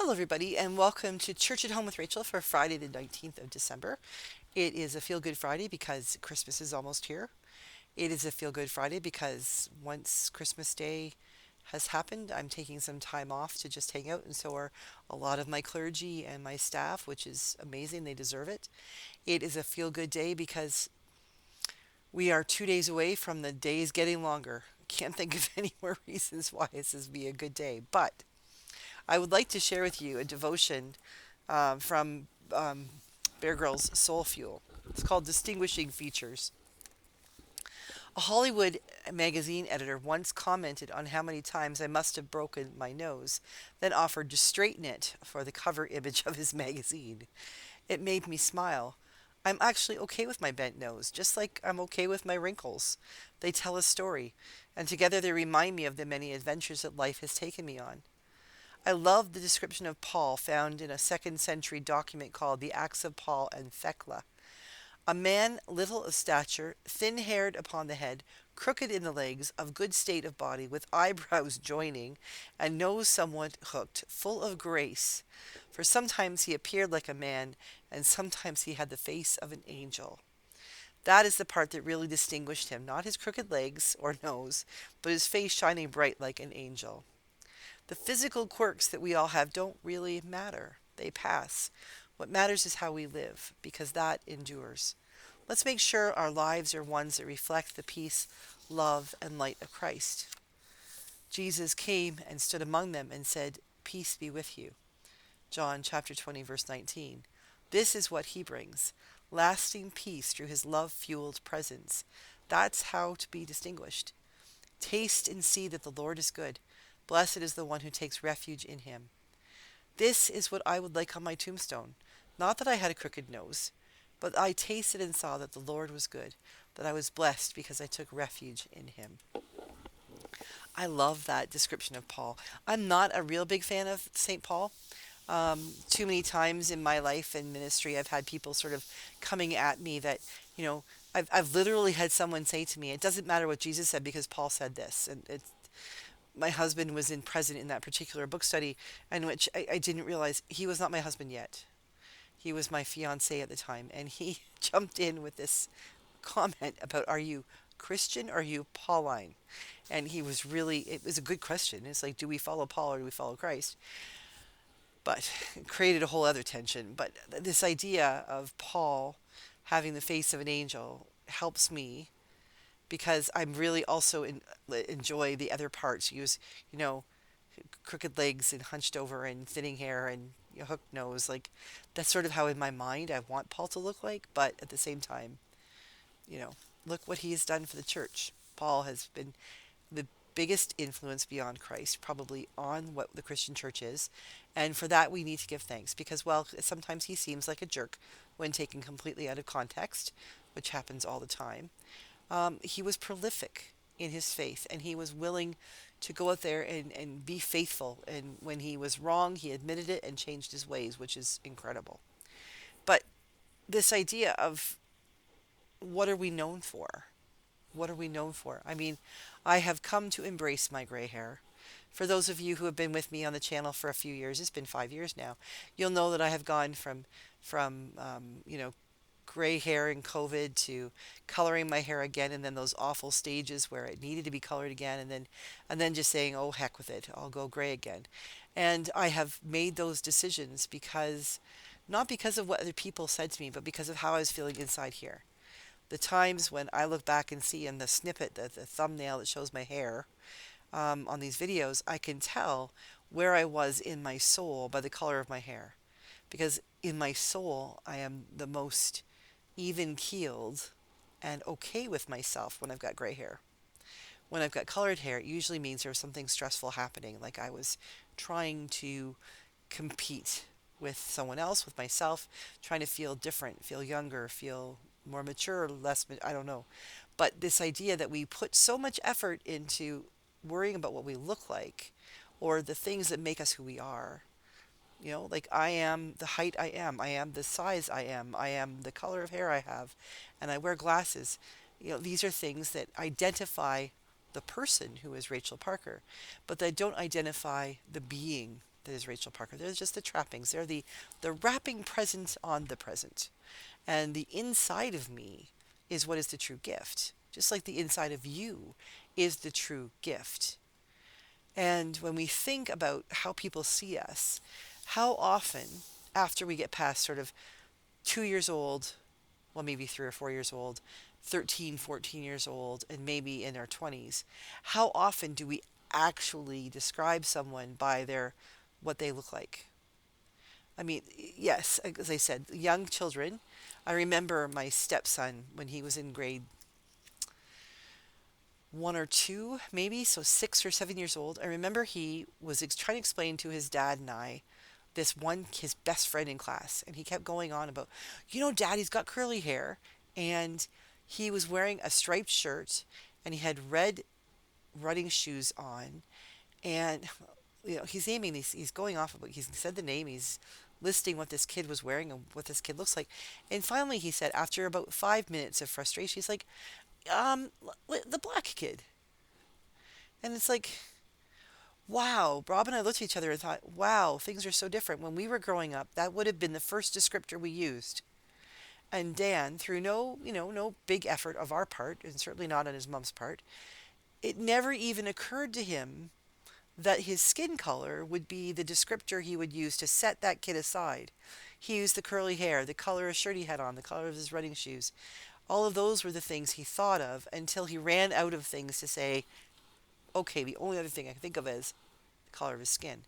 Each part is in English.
Hello, everybody, and welcome to Church at Home with Rachel for Friday, the 19th of December. It is a feel good Friday because Christmas is almost here. It is a feel good Friday because once Christmas Day has happened, I'm taking some time off to just hang out, and so are a lot of my clergy and my staff, which is amazing. They deserve it. It is a feel good day because we are 2 days away from the days getting longer. Can't think of any more reasons why this is be a good day, but I would like to share with you a devotion from Bear Grylls' Soul Fuel. It's called Distinguishing Features. A Hollywood magazine editor once commented on how many times I must have broken my nose, then offered to straighten it for the cover image of his magazine. It made me smile. I'm actually okay with my bent nose, just like I'm okay with my wrinkles. They tell a story, and together they remind me of the many adventures that life has taken me on. I love the description of Paul found in a second century document called the Acts of Paul and Thecla. A man little of stature, thin haired upon the head, crooked in the legs, of good state of body, with eyebrows joining, and nose somewhat hooked, full of grace. For sometimes he appeared like a man, and sometimes he had the face of an angel. That is the part that really distinguished him, not his crooked legs or nose, but his face shining bright like an angel. The physical quirks that we all have don't really matter. They pass. What matters is how we live, because that endures. Let's make sure our lives are ones that reflect the peace, love, and light of Christ. Jesus came and stood among them and said, "Peace be with you." John chapter 20, verse 19. This is what he brings, lasting peace through his love-fueled presence. That's how to be distinguished. Taste and see that the Lord is good. Blessed is the one who takes refuge in him. This is what I would like on my tombstone. Not that I had a crooked nose, but I tasted and saw that the Lord was good, that I was blessed because I took refuge in him. I love that description of Paul. I'm not a real big fan of St. Paul. Too many times in my life and ministry, I've had people sort of coming at me that, you know, I've literally had someone say to me, it doesn't matter what Jesus said because Paul said this. And my husband was present in that particular book study, in which I didn't realize he was not my husband yet. He was my fiance at the time, and he jumped in with this comment about, are you Christian or are you Pauline? And he was really, it was a good question. It's like, do we follow Paul or do we follow Christ? But it created a whole other tension. But this idea of Paul having the face of an angel helps me because I'm really also enjoy the other parts. He was, you know, crooked legs and hunched over and thinning hair and hooked nose. Like that's sort of how in my mind I want Paul to look like. But at the same time, you know, look what he has done for the church. Paul has been the biggest influence beyond Christ, probably on what the Christian church is. And for that, we need to give thanks because, well, sometimes he seems like a jerk when taken completely out of context, which happens all the time. He was prolific in his faith and he was willing to go out there and be faithful. And when he was wrong, he admitted it and changed his ways, which is incredible. But this idea of what are we known for? What are we known for? I mean, I have come to embrace my gray hair. For those of you who have been with me on the channel for a few years, it's been 5 years now, you'll know that I have gone from gray hair in COVID to coloring my hair again, and then those awful stages where it needed to be colored again, and then just saying, "Oh heck with it, I'll go gray again." And I have made those decisions because not because of what other people said to me, but because of how I was feeling inside here. The times when I look back and see in the snippet, the thumbnail that shows my hair on these videos, I can tell where I was in my soul by the color of my hair. Because in my soul, I am the most even keeled and okay with myself when I've got gray hair. When I've got colored hair, it usually means there was something stressful happening, like I was trying to compete with someone else, with myself, trying to feel different, feel younger, feel more mature, less, I don't know. But this idea that we put so much effort into worrying about what we look like or the things that make us who we are. Like I am the height I am the size I am the color of hair I have, and I wear glasses. These are things that identify the person who is Rachel Parker, but they don't identify the being that is Rachel Parker. They're just the trappings. They're the wrapping present on the present. And the inside of me is what is the true gift. Just like the inside of you is the true gift. And when we think about how people see us, how often, after we get past sort of 2 years old, well, maybe 3 or 4 years old, 13, 14 years old, and maybe in our 20s, how often do we actually describe someone by their what they look like? I mean, yes, as I said, young children. I remember my stepson when he was in grade 1 or 2, maybe, so 6 or 7 years old. I remember he was trying to explain to his dad and I this one, his best friend in class, and he kept going on about, Dad, he's got curly hair, and he was wearing a striped shirt, and he had red running shoes on, and he's naming these, he's going off of, he's said the name, he's listing what this kid was wearing and what this kid looks like, and finally he said, after about 5 minutes of frustration, he's like, the black kid. And it's like, wow. Rob and I looked at each other and thought, wow, things are so different. When we were growing up, that would have been the first descriptor we used. And Dan, through no big effort of our part, and certainly not on his mom's part, it never even occurred to him that his skin color would be the descriptor he would use to set that kid aside. He used the curly hair, the color of shirt he had on, the color of his running shoes. All of those were the things he thought of until he ran out of things to say, okay, the only other thing I can think of is the color of his skin.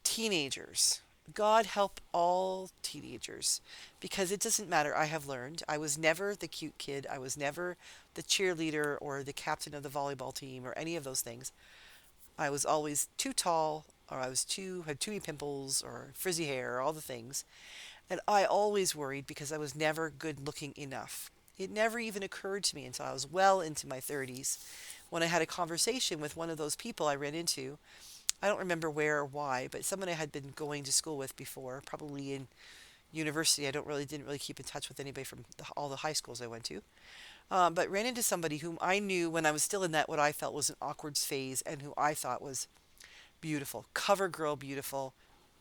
Teenagers. God help all teenagers because it doesn't matter. I have learned I was never the cute kid. I was never the cheerleader or the captain of the volleyball team or any of those things. I was always too tall or I was had too many pimples or frizzy hair or all the things. And I always worried because I was never good looking enough. It never even occurred to me until I was well into my 30s when I had a conversation with one of those people I ran into. I don't remember where or why, but someone I had been going to school with before, probably in university. I didn't really keep in touch with anybody from all the high schools I went to. But ran into somebody whom I knew when I was still in that what I felt was an awkward phase and who I thought was beautiful, cover girl beautiful,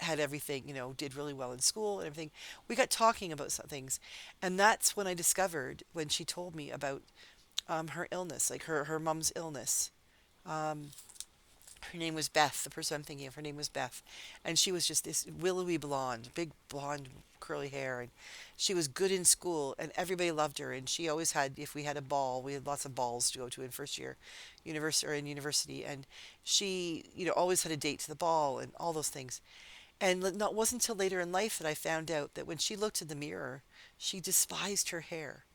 had everything, did really well in school and everything. We got talking about some things. And that's when I discovered, when she told me about her illness, like her mom's illness. Um, Her name was Beth. The person I'm thinking of, her name was Beth. And she was just this willowy blonde, big blonde curly hair. And she was good in school and everybody loved her. And she always had, if we had a ball, we had lots of balls to go to in first year university or in university. And she, always had a date to the ball and all those things. And it wasn't until later in life that I found out that when she looked in the mirror, she despised her hair.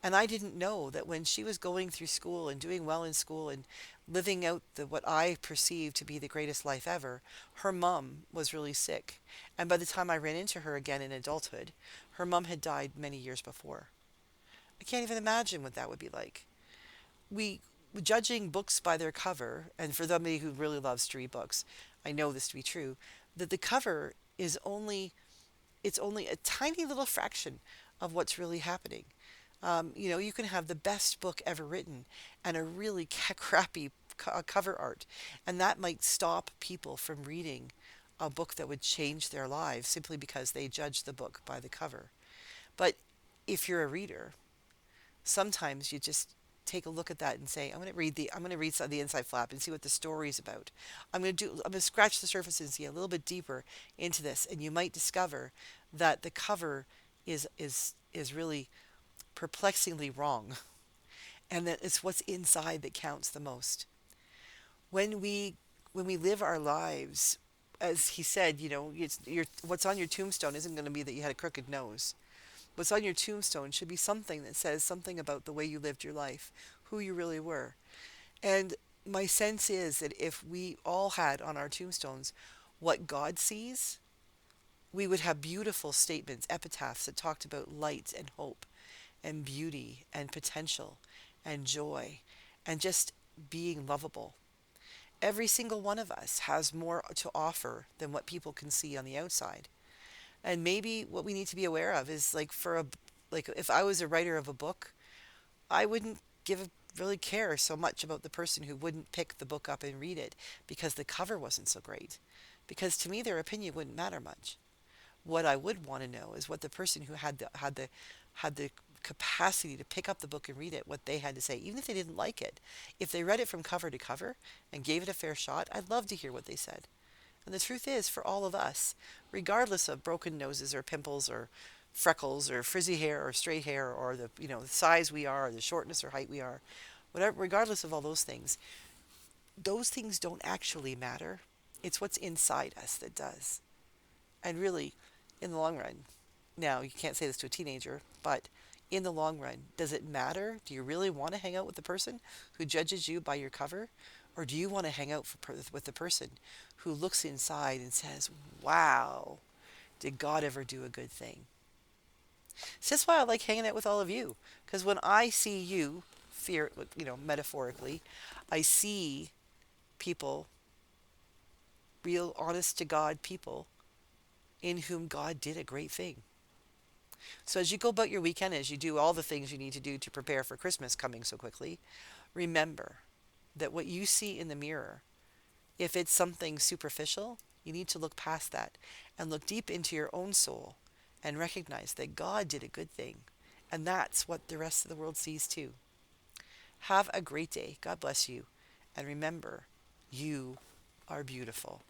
And I didn't know that when she was going through school and doing well in school and living out what I perceived to be the greatest life ever, her mom was really sick. And by the time I ran into her again in adulthood, her mom had died many years before. I can't even imagine what that would be like. We judging books by their cover, and for somebody who really loves to read books, I know this to be true, that the cover is only a tiny little fraction of what's really happening. You can have the best book ever written and a really crappy cover art, and that might stop people from reading a book that would change their lives simply because they judge the book by the cover. But if you're a reader, sometimes you just take a look at that and say, I'm going to read some of the inside flap and see what the story is about. I'm going to scratch the surface and see a little bit deeper into this, and you might discover that the cover is really perplexingly wrong, and that it's what's inside that counts the most. When we live our lives, as he said, what's on your tombstone isn't going to be that you had a crooked nose. What's on your tombstone should be something that says something about the way you lived your life, who you really were. And my sense is that if we all had on our tombstones what God sees, we would have beautiful statements, epitaphs that talked about light and hope and beauty and potential and joy and just being lovable. Every single one of us has more to offer than what people can see on the outside. And maybe what we need to be aware of is like if I was a writer of a book, I wouldn't really care so much about the person who wouldn't pick the book up and read it because the cover wasn't so great. because to me their opinion wouldn't matter much. What I would want to know is what the person who had the capacity to pick up the book and read it, what they had to say, even if they didn't like it. If they read it from cover to cover and gave it a fair shot, I'd love to hear what they said. And the truth is, for all of us, regardless of broken noses or pimples or freckles or frizzy hair or straight hair or the size we are or the shortness or height we are, whatever, regardless of all those things don't actually matter. It's what's inside us that does. And really, in the long run, now you can't say this to a teenager, but in the long run, does it matter? Do you really want to hang out with the person who judges you by your cover? Or do you want to hang out with the person who looks inside and says, wow, did God ever do a good thing? So that's why I like hanging out with all of you. Because when I see you, metaphorically, I see people, real honest to God people, in whom God did a great thing. So as you go about your weekend, as you do all the things you need to do to prepare for Christmas coming so quickly, remember that what you see in the mirror, if it's something superficial, you need to look past that and look deep into your own soul and recognize that God did a good thing. And that's what the rest of the world sees too. Have a great day. God bless you. And remember, you are beautiful.